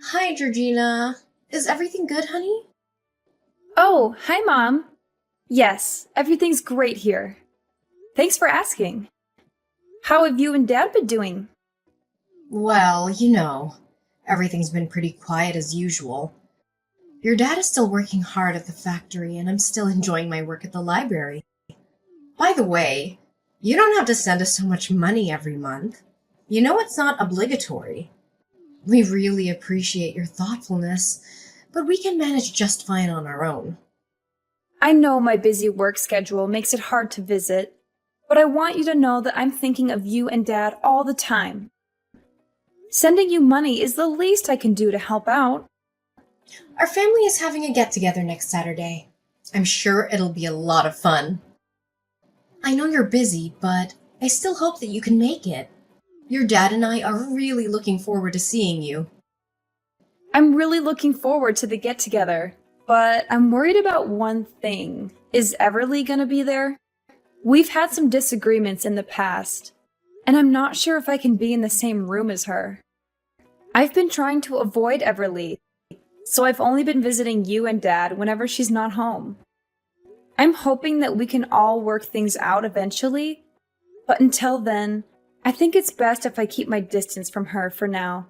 Hi, Georgina. Is everything good, honey? Oh, hi, Mom. Yes, everything's great here. Thanks for asking. How have you and Dad been doing? Well, everything's been pretty quiet as usual. Your dad is still working hard at the factory, and I'm still enjoying my work at the library. By the way, you don't have to send us so much money every month. You know it's not obligatory. We really appreciate your thoughtfulness, but we can manage just fine on our own. I know my busy work schedule makes it hard to visit, but I want you to know that I'm thinking of you and Dad all the time. Sending you money is the least I can do to help out. Our family is having a get together next Saturday. I'm sure it'll be a lot of fun. I know you're busy, but I still hope that you can make it. Your dad and I are really looking forward to seeing you. I'm really looking forward to the get together, but I'm worried about one thing. Is Everly gonna be there? We've had some disagreements in the past, and I'm not sure if I can be in the same room as her. I've been trying to avoid Everly, so I've only been visiting you and Dad whenever she's not home. I'm hoping that we can all work things out eventually, but until then, I think it's best if I keep my distance from her for now.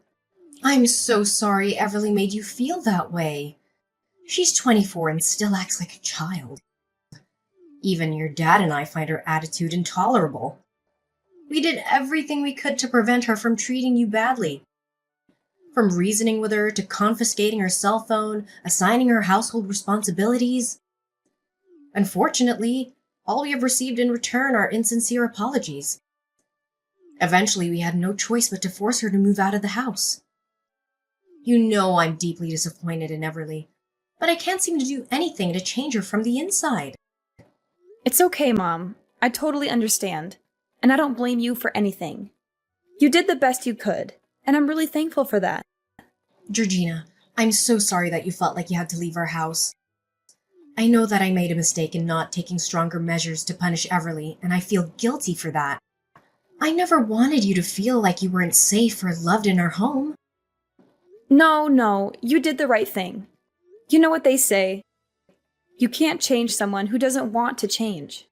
I'm so sorry Everly made you feel that way. She's 24 and still acts like a child. Even your dad and I find her attitude intolerable. We did everything we could to prevent her from treating you badly. From reasoning with her to confiscating her cell phone, assigning her household responsibilities. Unfortunately, all we have received in return are insincere apologies. Eventually, we had no choice but to force her to move out of the house. You know I'm deeply disappointed in Everly, but I can't seem to do anything to change her from the inside. It's okay, Mom. I totally understand, and I don't blame you for anything. You did the best you could, and I'm really thankful for that. Georgina, I'm so sorry that you felt like you had to leave our house. I know that I made a mistake in not taking stronger measures to punish Everly, and I feel guilty for that. I never wanted you to feel like you weren't safe or loved in our home. No, you did the right thing. You know what they say. You can't change someone who doesn't want to change.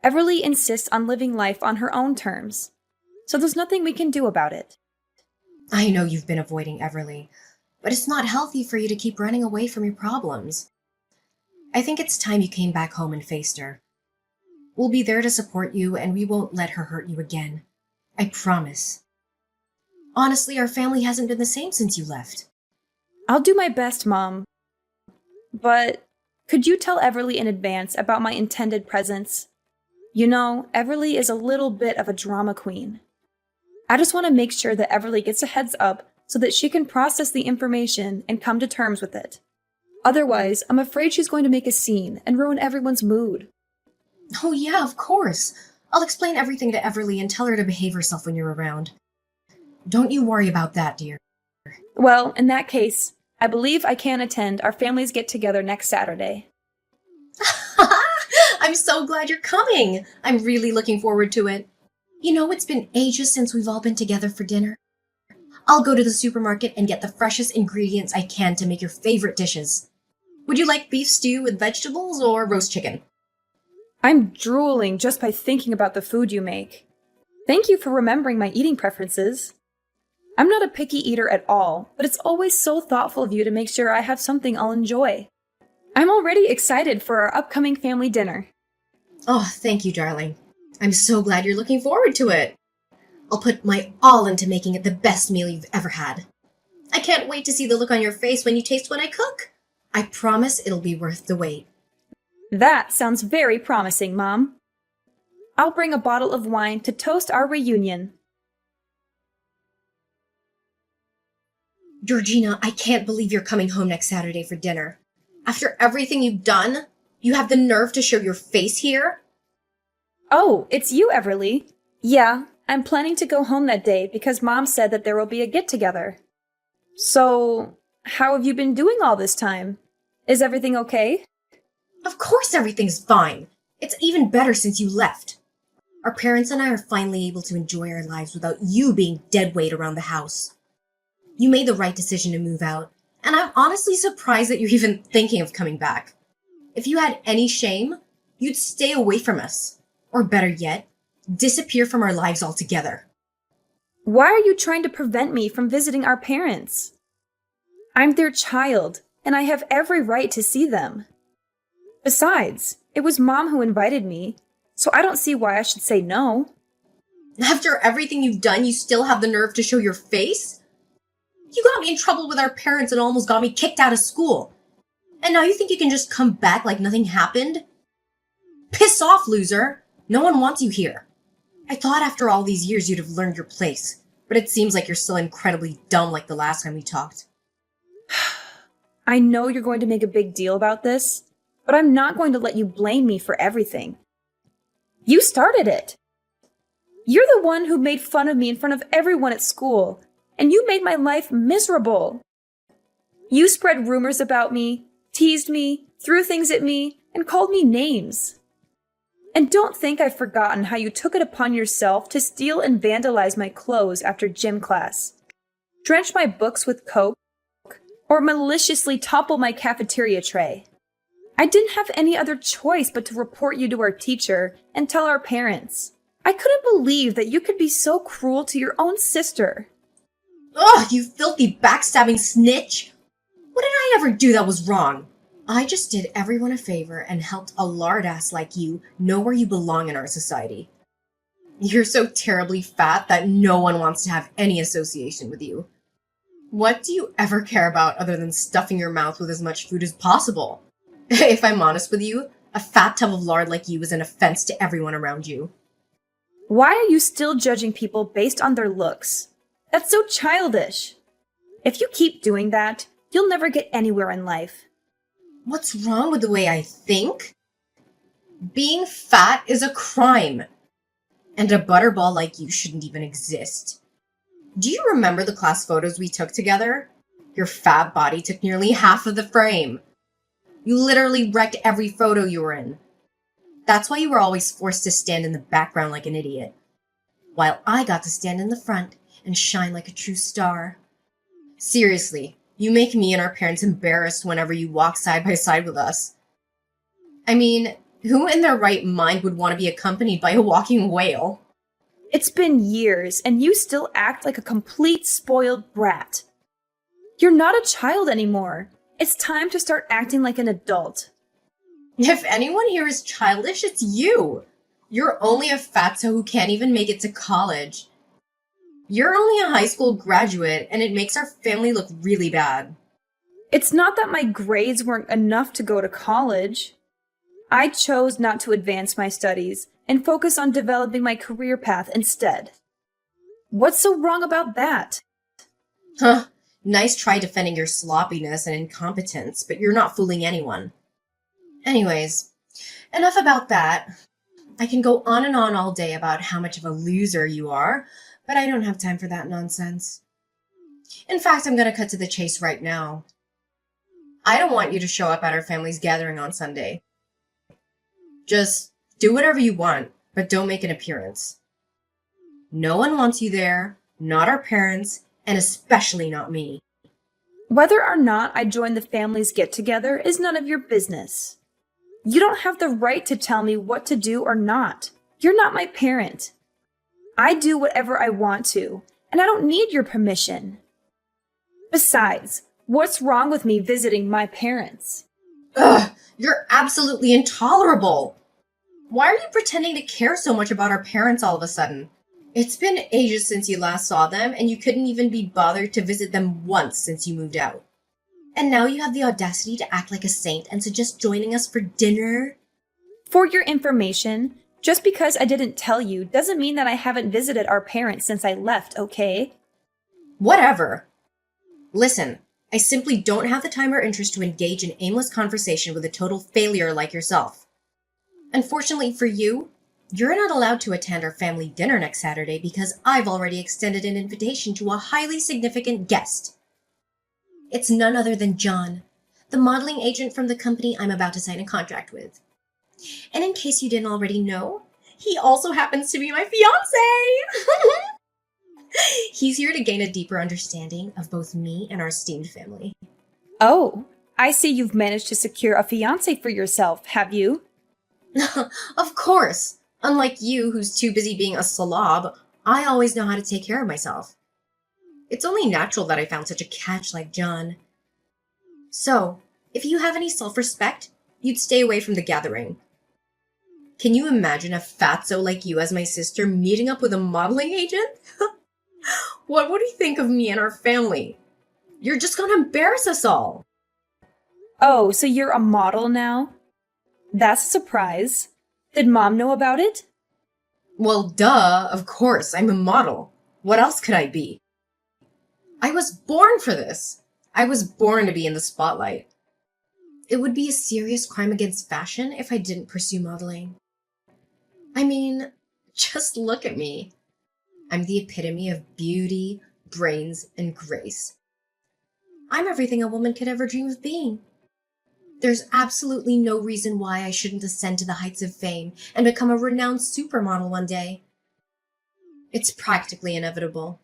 Everly insists on living life on her own terms, so there's nothing we can do about it. I know you've been avoiding Everly, but it's not healthy for you to keep running away from your problems. I think it's time you came back home and faced her. We'll be there to support you, and we won't let her hurt you again. I promise. Honestly, our family hasn't been the same since you left. I'll do my best, Mom. But could you tell Everly in advance about my intended presence? You know, Everly is a little bit of a drama queen. I just want to make sure that Everly gets a heads up so that she can process the information and come to terms with it. Otherwise, I'm afraid she's going to make a scene and ruin everyone's mood. Oh yeah, of course. I'll explain everything to Everly and tell her to behave herself when you're around. Don't you worry about that, dear. Well, in that case, I believe I can attend our families get together next Saturday. I'm so glad you're coming. I'm really looking forward to it. You know, it's been ages since we've all been together for dinner. I'll go to the supermarket and get the freshest ingredients I can to make your favorite dishes. Would you like beef stew with vegetables or roast chicken? I'm drooling just by thinking about the food you make. Thank you for remembering my eating preferences. I'm not a picky eater at all, but it's always so thoughtful of you to make sure I have something I'll enjoy. I'm already excited for our upcoming family dinner. Oh, thank you, darling. I'm so glad you're looking forward to it. I'll put my all into making it the best meal you've ever had. I can't wait to see the look on your face when you taste what I cook. I promise it'll be worth the wait. That sounds very promising, Mom. I'll bring a bottle of wine to toast our reunion. Georgina, I can't believe you're coming home next Saturday for dinner. After everything you've done, you have the nerve to show your face here? Oh, it's you, Everly. Yeah, I'm planning to go home that day because Mom said that there will be a get-together. So, how have you been doing all this time? Is everything okay? Of course everything's fine. It's even better since you left. Our parents and I are finally able to enjoy our lives without you being dead weight around the house. You made the right decision to move out, and I'm honestly surprised that you're even thinking of coming back. If you had any shame, you'd stay away from us. Or better yet, disappear from our lives altogether. Why are you trying to prevent me from visiting our parents? I'm their child, and I have every right to see them. Besides, it was Mom who invited me, so I don't see why I should say no. After everything you've done, you still have the nerve to show your face? You got me in trouble with our parents and almost got me kicked out of school. And now you think you can just come back like nothing happened? Piss off, loser! No one wants you here. I thought after all these years you'd have learned your place, but it seems like you're still incredibly dumb like the last time we talked. I know you're going to make a big deal about this, but I'm not going to let you blame me for everything. You started it. You're the one who made fun of me in front of everyone at school, and you made my life miserable. You spread rumors about me, teased me, threw things at me, and called me names. And don't think I've forgotten how you took it upon yourself to steal and vandalize my clothes after gym class, drench my books with Coke, or maliciously topple my cafeteria tray. I didn't have any other choice but to report you to our teacher and tell our parents. I couldn't believe that you could be so cruel to your own sister. Ugh, you filthy backstabbing snitch! What did I ever do that was wrong? I just did everyone a favor and helped a lard ass like you know where you belong in our society. You're so terribly fat that no one wants to have any association with you. What do you ever care about other than stuffing your mouth with as much food as possible? If I'm honest with you, a fat tub of lard like you is an offense to everyone around you. Why are you still judging people based on their looks? That's so childish. If you keep doing that, you'll never get anywhere in life. What's wrong with the way I think? Being fat is a crime. And a butterball like you shouldn't even exist. Do you remember the class photos we took together? Your fat body took nearly half of the frame. You literally wrecked every photo you were in. That's why you were always forced to stand in the background like an idiot, while I got to stand in the front and shine like a true star. Seriously, you make me and our parents embarrassed whenever you walk side by side with us. I mean, who in their right mind would want to be accompanied by a walking whale? It's been years, and you still act like a complete spoiled brat. You're not a child anymore. It's time to start acting like an adult. If anyone here is childish, it's you. You're only a fatso who can't even make it to college. You're only a high school graduate, and it makes our family look really bad. It's not that my grades weren't enough to go to college. I chose not to advance my studies and focus on developing my career path instead. What's so wrong about that? Huh. Nice try defending your sloppiness and incompetence, but you're not fooling anyone. Anyways, enough about that. I can go on and on all day about how much of a loser you are, but I don't have time for that nonsense. In fact, I'm going to cut to the chase right now. I don't want you to show up at our family's gathering on Sunday. Just do whatever you want, but don't make an appearance. No one wants you there, not our parents, and especially not me. Whether or not I join the family's get-together is none of your business. You don't have the right to tell me what to do or not. You're not my parent. I do whatever I want to, and I don't need your permission. Besides, what's wrong with me visiting my parents? Ugh, you're absolutely intolerable. Why are you pretending to care so much about our parents all of a sudden? It's been ages since you last saw them, and you couldn't even be bothered to visit them once since you moved out. And now you have the audacity to act like a saint and suggest joining us for dinner? For your information, just because I didn't tell you doesn't mean that I haven't visited our parents since I left, okay? Whatever. Listen, I simply don't have the time or interest to engage in aimless conversation with a total failure like yourself. Unfortunately for you, you're not allowed to attend our family dinner next Saturday because I've already extended an invitation to a highly significant guest. It's none other than John, the modeling agent from the company I'm about to sign a contract with. And in case you didn't already know, he also happens to be my fiancé! He's here to gain a deeper understanding of both me and our esteemed family. Oh, I see you've managed to secure a fiancé for yourself, have you? Of course! Unlike you, who's too busy being a slob, I always know how to take care of myself. It's only natural that I found such a catch like John. So, if you have any self-respect, you'd stay away from the gathering. Can you imagine a fatso like you as my sister meeting up with a modeling agent? What would he think of me and our family? You're just gonna embarrass us all. Oh, so you're a model now? That's a surprise. Did Mom know about it? Well, duh, of course, I'm a model. What else could I be? I was born for this. I was born to be in the spotlight. It would be a serious crime against fashion if I didn't pursue modeling. I mean, just look at me. I'm the epitome of beauty, brains, and grace. I'm everything a woman could ever dream of being. There's absolutely no reason why I shouldn't ascend to the heights of fame and become a renowned supermodel one day. It's practically inevitable.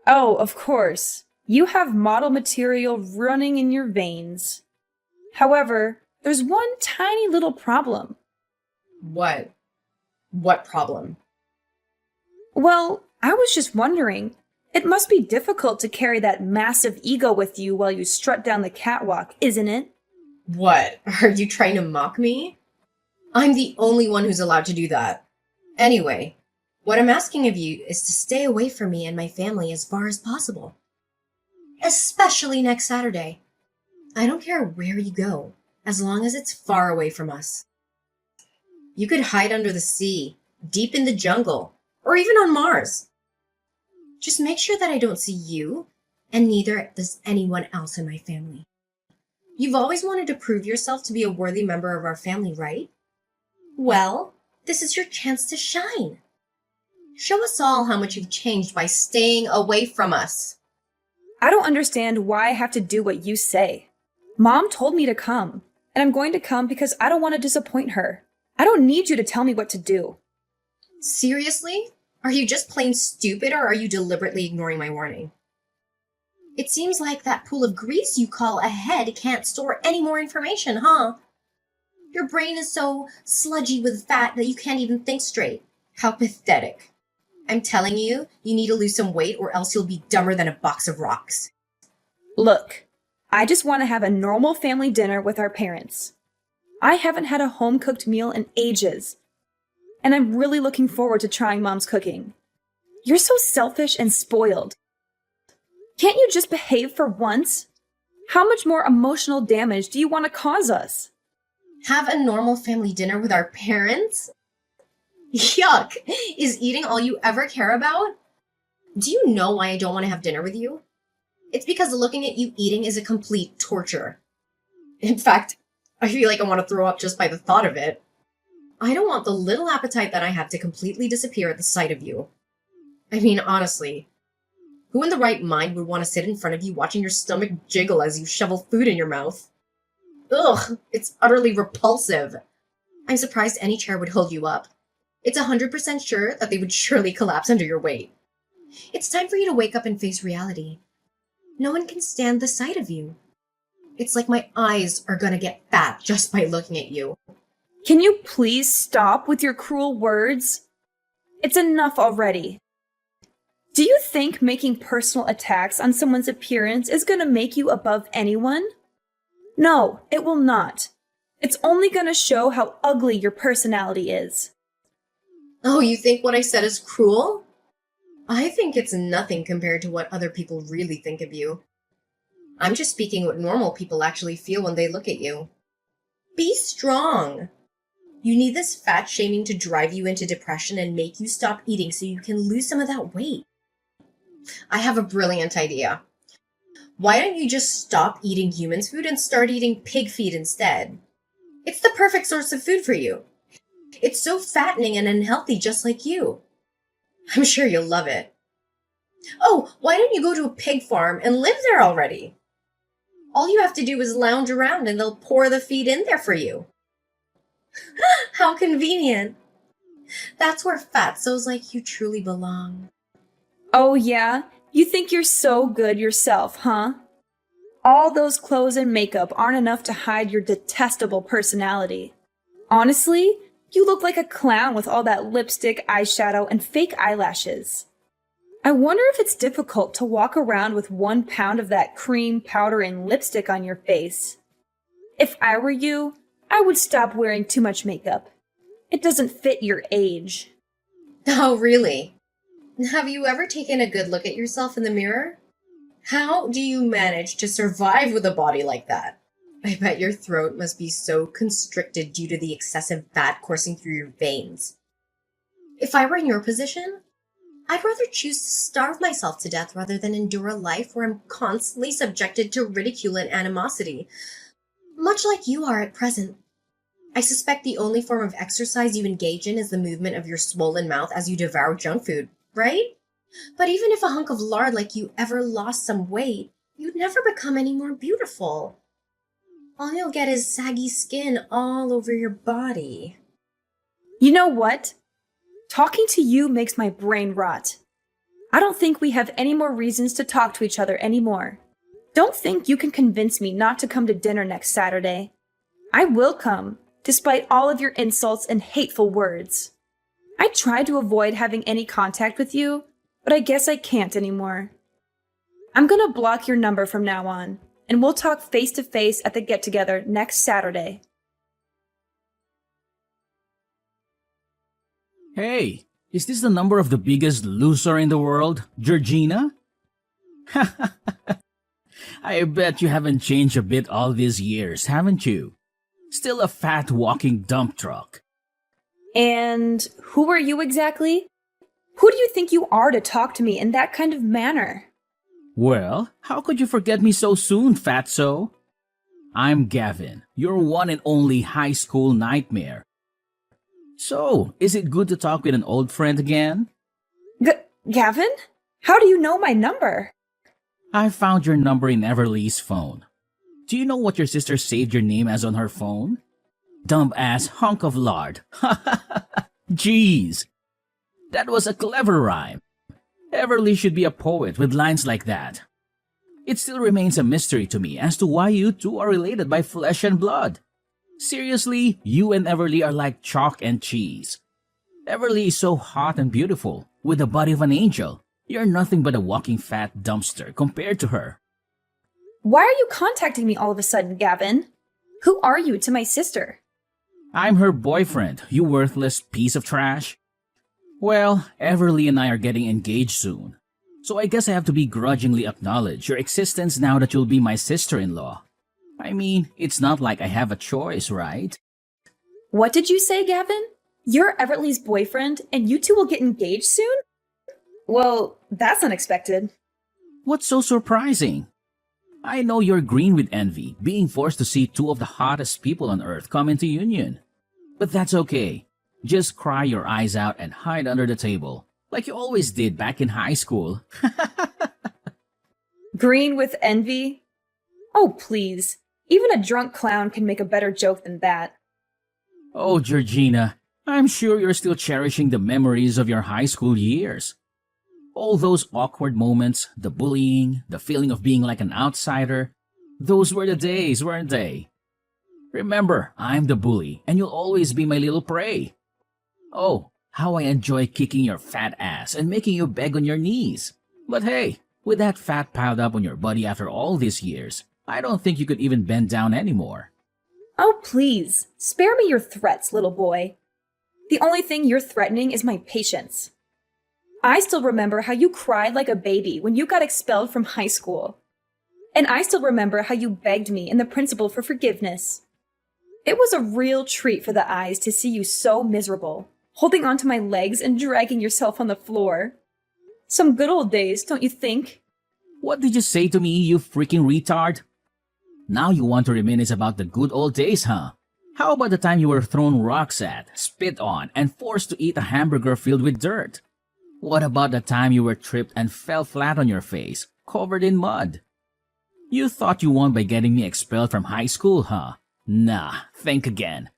Oh, of course. You have model material running in your veins. However, there's one tiny little problem. What? What problem? Well, I was just wondering. It must be difficult to carry that massive ego with you while you strut down the catwalk, isn't it? What? Are you trying to mock me? I'm the only one who's allowed to do that. Anyway, what I'm asking of you is to stay away from me and my family as far as possible. Especially next Saturday. I don't care where you go, as long as it's far away from us. You could hide under the sea, deep in the jungle, or even on Mars. Just make sure that I don't see you, and neither does anyone else in my family. You've always wanted to prove yourself to be a worthy member of our family, right? Well, this is your chance to shine. Show us all how much you've changed by staying away from us. I don't understand why I have to do what you say. Mom told me to come, and I'm going to come because I don't want to disappoint her. I don't need you to tell me what to do. Seriously? Are you just plain stupid, or are you deliberately ignoring my warning? It seems like that pool of grease you call a head can't store any more information, huh? Your brain is so sludgy with fat that you can't even think straight. How pathetic. I'm telling you, you need to lose some weight or else you'll be dumber than a box of rocks. Look, I just want to have a normal family dinner with our parents. I haven't had a home-cooked meal in ages, and I'm really looking forward to trying Mom's cooking. You're so selfish and spoiled. Can't you just behave for once? How much more emotional damage do you want to cause us? Have a normal family dinner with our parents? Yuck! Is eating all you ever care about? Do you know why I don't want to have dinner with you? It's because looking at you eating is a complete torture. In fact, I feel like I want to throw up just by the thought of it. I don't want the little appetite that I have to completely disappear at the sight of you. I mean, honestly, who in the right mind would want to sit in front of you watching your stomach jiggle as you shovel food in your mouth? Ugh, it's utterly repulsive. I'm surprised any chair would hold you up. It's 100% sure that they would surely collapse under your weight. It's time for you to wake up and face reality. No one can stand the sight of you. It's like my eyes are gonna get fat just by looking at you. Can you please stop with your cruel words? It's enough already. Do you think making personal attacks on someone's appearance is going to make you above anyone? No, it will not. It's only going to show how ugly your personality is. Oh, you think what I said is cruel? I think it's nothing compared to what other people really think of you. I'm just speaking what normal people actually feel when they look at you. Be strong. You need this fat shaming to drive you into depression and make you stop eating so you can lose some of that weight. I have a brilliant idea. Why don't you just stop eating humans' food and start eating pig feed instead? It's the perfect source of food for you. It's so fattening and unhealthy, just like you. I'm sure you'll love it. Oh, why don't you go to a pig farm and live there already? All you have to do is lounge around and they'll pour the feed in there for you. How convenient. That's where fatsos like you truly belong. Oh, yeah? You think you're so good yourself, huh? All those clothes and makeup aren't enough to hide your detestable personality. Honestly, you look like a clown with all that lipstick, eyeshadow, and fake eyelashes. I wonder if it's difficult to walk around with 1 pound of that cream, powder, and lipstick on your face. If I were you, I would stop wearing too much makeup. It doesn't fit your age. Oh, really? Have you ever taken a good look at yourself in the mirror? How do you manage to survive with a body like that? I bet your throat must be so constricted due to the excessive fat coursing through your veins. If I were in your position, I'd rather choose to starve myself to death rather than endure a life where I'm constantly subjected to ridicule and animosity, much like you are at present. I suspect the only form of exercise you engage in is the movement of your swollen mouth as you devour junk food, right? But even if a hunk of lard like you ever lost some weight, you'd never become any more beautiful. All you'll get is saggy skin all over your body. You know what? Talking to you makes my brain rot. I don't think we have any more reasons to talk to each other anymore. Don't think you can convince me not to come to dinner next Saturday. I will come, despite all of your insults and hateful words. I tried to avoid having any contact with you, but I guess I can't anymore. I'm gonna block your number from now on, and we'll talk face to face at the get-together next Saturday. Hey, is this the number of the biggest loser in the world, Georgina? I bet you haven't changed a bit all these years, haven't you? Still a fat walking dump truck. And who are you exactly? Who do you think you are to talk to me in that kind of manner? Well, how could you forget me so soon, fatso? I'm Gavin, your one and only high school nightmare. So, is it good to talk with an old friend again? Gavin? How do you know my number? I found your number in Everly's phone. Do you know what your sister saved your name as on her phone? Dumb ass hunk of lard. Jeez. That was a clever rhyme. Everly should be a poet with lines like that. It still remains a mystery to me as to why you two are related by flesh and blood. Seriously, you and Everly are like chalk and cheese. Everly is so hot and beautiful, with the body of an angel. You're nothing but a walking fat dumpster compared to her. Why are you contacting me all of a sudden, Gavin? Who are you to my sister? I'm her boyfriend, you worthless piece of trash. Well, Everly and I are getting engaged soon, so I guess I have to begrudgingly acknowledge your existence now that you'll be my sister-in-law. I mean, it's not like I have a choice, right? What did you say, Gavin? You're Everly's boyfriend, and you two will get engaged soon? Well, that's unexpected. What's so surprising? I know you're green with envy, being forced to see two of the hottest people on earth come into union. But that's okay. Just cry your eyes out and hide under the table, like you always did back in high school. Green with envy? Oh, please. Even a drunk clown can make a better joke than that. Oh, Georgina, I'm sure you're still cherishing the memories of your high school years. All those awkward moments, the bullying, the feeling of being like an outsider, those were the days, weren't they? Remember, I'm the bully, and you'll always be my little prey. Oh, how I enjoy kicking your fat ass and making you beg on your knees. But hey, with that fat piled up on your body after all these years, I don't think you could even bend down anymore. Oh, please. Spare me your threats, little boy. The only thing you're threatening is my patience. I still remember how you cried like a baby when you got expelled from high school. And I still remember how you begged me and the principal for forgiveness. It was a real treat for the eyes to see you so miserable, holding onto my legs and dragging yourself on the floor. Some good old days, don't you think? What did you say to me, you freaking retard? Now you want to reminisce about the good old days, huh? How about the time you were thrown rocks at, spit on, and forced to eat a hamburger filled with dirt? What about the time you were tripped and fell flat on your face, covered in mud? You thought you won by getting me expelled from high school, huh? Nah, think again.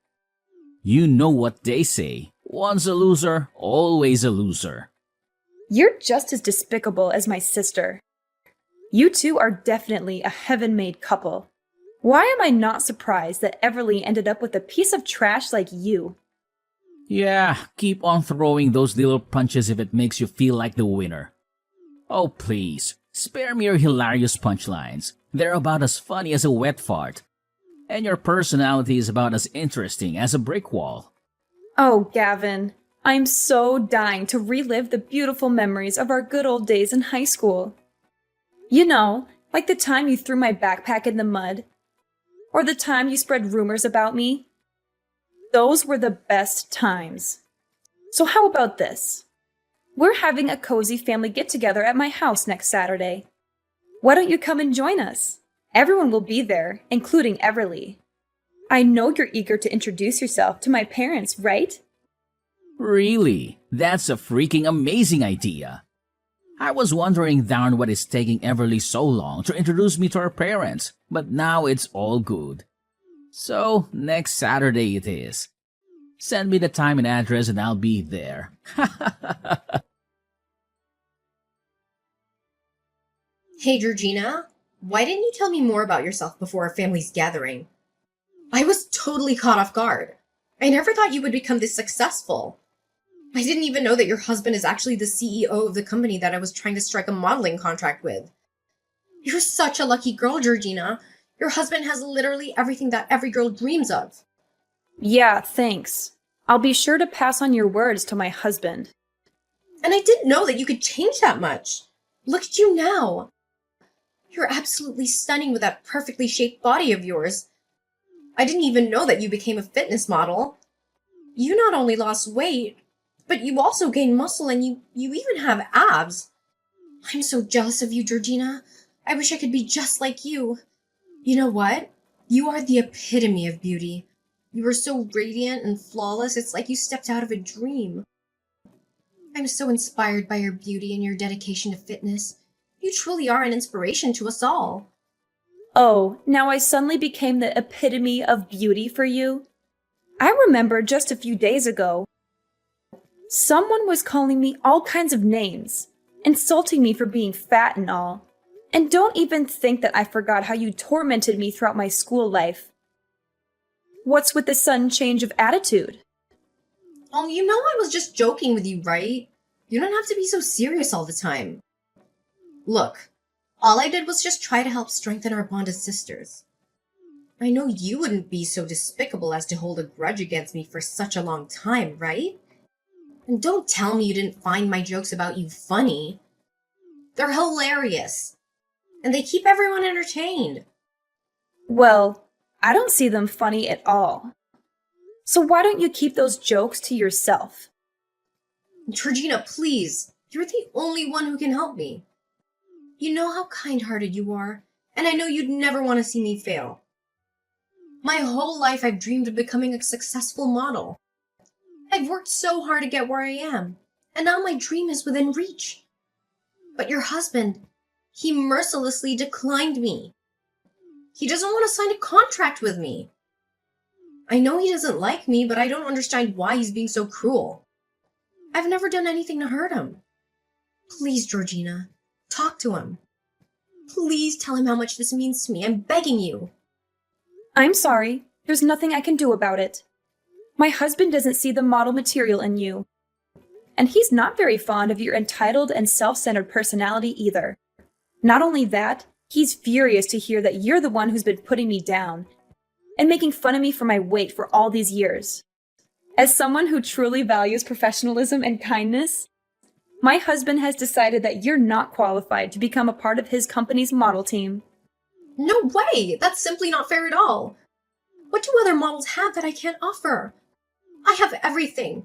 You know what they say. Once a loser, always a loser. You're just as despicable as my sister. You two are definitely a heaven-made couple. Why am I not surprised that Everly ended up with a piece of trash like you? Yeah, keep on throwing those little punches if it makes you feel like the winner. Oh, please, spare me your hilarious punchlines. They're about as funny as a wet fart. And your personality is about as interesting as a brick wall. Oh, Gavin, I'm so dying to relive the beautiful memories of our good old days in high school. You know, like the time you threw my backpack in the mud, or the time you spread rumors about me. Those were the best times. So how about this? We're having a cozy family get-together at my house next Saturday. Why don't you come and join us? Everyone will be there, including Everly. I know you're eager to introduce yourself to my parents, right? Really? That's a freaking amazing idea. I was wondering darn what is taking Everly so long to introduce me to her parents, but now it's all good. So, next Saturday it is. Send me the time and address and I'll be there. Hey, Georgina, why didn't you tell me more about yourself before our family's gathering? I was totally caught off guard. I never thought you would become this successful. I didn't even know that your husband is actually the CEO of the company that I was trying to strike a modeling contract with. You're such a lucky girl, Georgina. Your husband has literally everything that every girl dreams of. Yeah, thanks. I'll be sure to pass on your words to my husband. And I didn't know that you could change that much. Look at you now. You're absolutely stunning with that perfectly shaped body of yours. I didn't even know that you became a fitness model. You not only lost weight, but you also gained muscle and you even have abs. I'm so jealous of you, Georgina. I wish I could be just like you. You know what? You are the epitome of beauty. You are so radiant and flawless, it's like you stepped out of a dream. I'm so inspired by your beauty and your dedication to fitness. You truly are an inspiration to us all. Oh, now I suddenly became the epitome of beauty for you? I remember just a few days ago, someone was calling me all kinds of names, insulting me for being fat and all. And don't even think that I forgot how you tormented me throughout my school life. What's with the sudden change of attitude? You know I was just joking with you, right? You don't have to be so serious all the time. Look, all I did was just try to help strengthen our bond as sisters. I know you wouldn't be so despicable as to hold a grudge against me for such a long time, right? And don't tell me you didn't find my jokes about you funny. They're hilarious. And they keep everyone entertained. Well, I don't see them funny at all. So why don't you keep those jokes to yourself? Georgina, please. You're the only one who can help me. You know how kind-hearted you are, and I know you'd never want to see me fail. My whole life I've dreamed of becoming a successful model. I've worked so hard to get where I am, and now my dream is within reach. But your husband, he mercilessly declined me. He doesn't want to sign a contract with me. I know he doesn't like me, but I don't understand why he's being so cruel. I've never done anything to hurt him. Please, Georgina, talk to him. Please tell him how much this means to me. I'm begging you. I'm sorry. There's nothing I can do about it. My husband doesn't see the model material in you. And he's not very fond of your entitled and self-centered personality either. Not only that, he's furious to hear that you're the one who's been putting me down and making fun of me for my weight for all these years. As someone who truly values professionalism and kindness, my husband has decided that you're not qualified to become a part of his company's model team. No way! That's simply not fair at all. What do other models have that I can't offer? I have everything.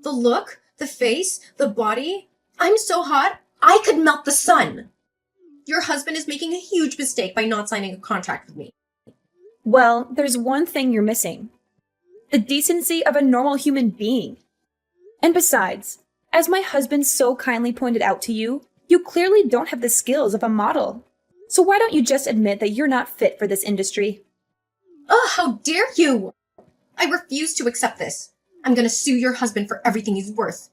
The look, the face, the body. I'm so hot, I could melt the sun. Your husband is making a huge mistake by not signing a contract with me. Well, there's one thing you're missing. The decency of a normal human being. And besides, as my husband so kindly pointed out to you, you clearly don't have the skills of a model. So why don't you just admit that you're not fit for this industry? Ugh, how dare you! I refuse to accept this. I'm gonna sue your husband for everything he's worth.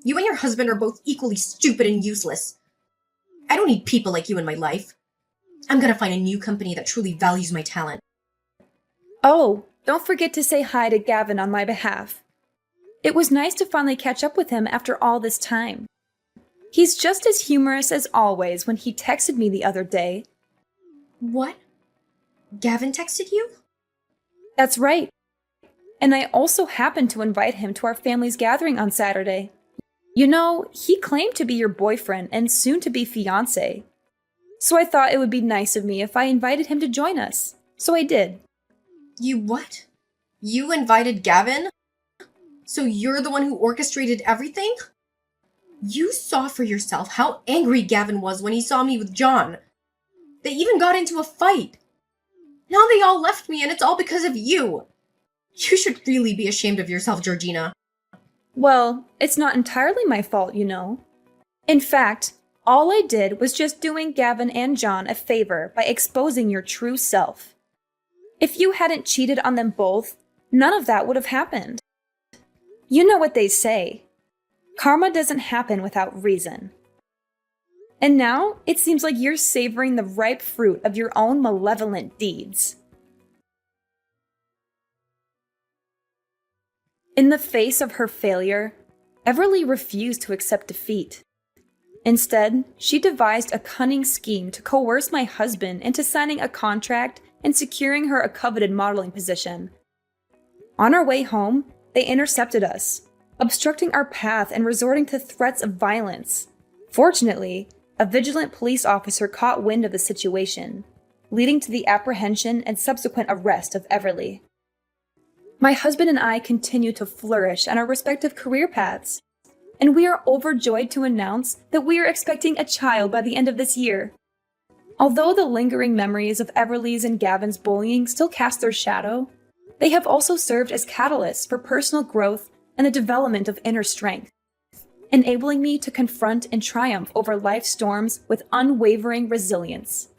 You and your husband are both equally stupid and useless. I don't need people like you in my life. I'm gonna find a new company that truly values my talent. Oh, don't forget to say hi to Gavin on my behalf. It was nice to finally catch up with him after all this time. He's just as humorous as always when he texted me the other day. What? Gavin texted you? That's right. And I also happened to invite him to our family's gathering on Saturday. You know, he claimed to be your boyfriend and soon to be fiancé. So I thought it would be nice of me if I invited him to join us. So I did. You what? You invited Gavin? So you're the one who orchestrated everything? You saw for yourself how angry Gavin was when he saw me with John. They even got into a fight. Now they all left me and it's all because of you. You should really be ashamed of yourself, Georgina. Well, it's not entirely my fault, you know. In fact, all I did was just doing Gavin and John a favor by exposing your true self. If you hadn't cheated on them both, none of that would have happened. You know what they say. Karma doesn't happen without reason. And now, it seems like you're savoring the ripe fruit of your own malevolent deeds. In the face of her failure, Everly refused to accept defeat. Instead, she devised a cunning scheme to coerce my husband into signing a contract and securing her a coveted modeling position. On our way home, they intercepted us, obstructing our path and resorting to threats of violence. Fortunately, a vigilant police officer caught wind of the situation, leading to the apprehension and subsequent arrest of Everly. My husband and I continue to flourish on our respective career paths, and we are overjoyed to announce that we are expecting a child by the end of this year. Although the lingering memories of Everly's and Gavin's bullying still cast their shadow, they have also served as catalysts for personal growth and the development of inner strength, enabling me to confront and triumph over life's storms with unwavering resilience.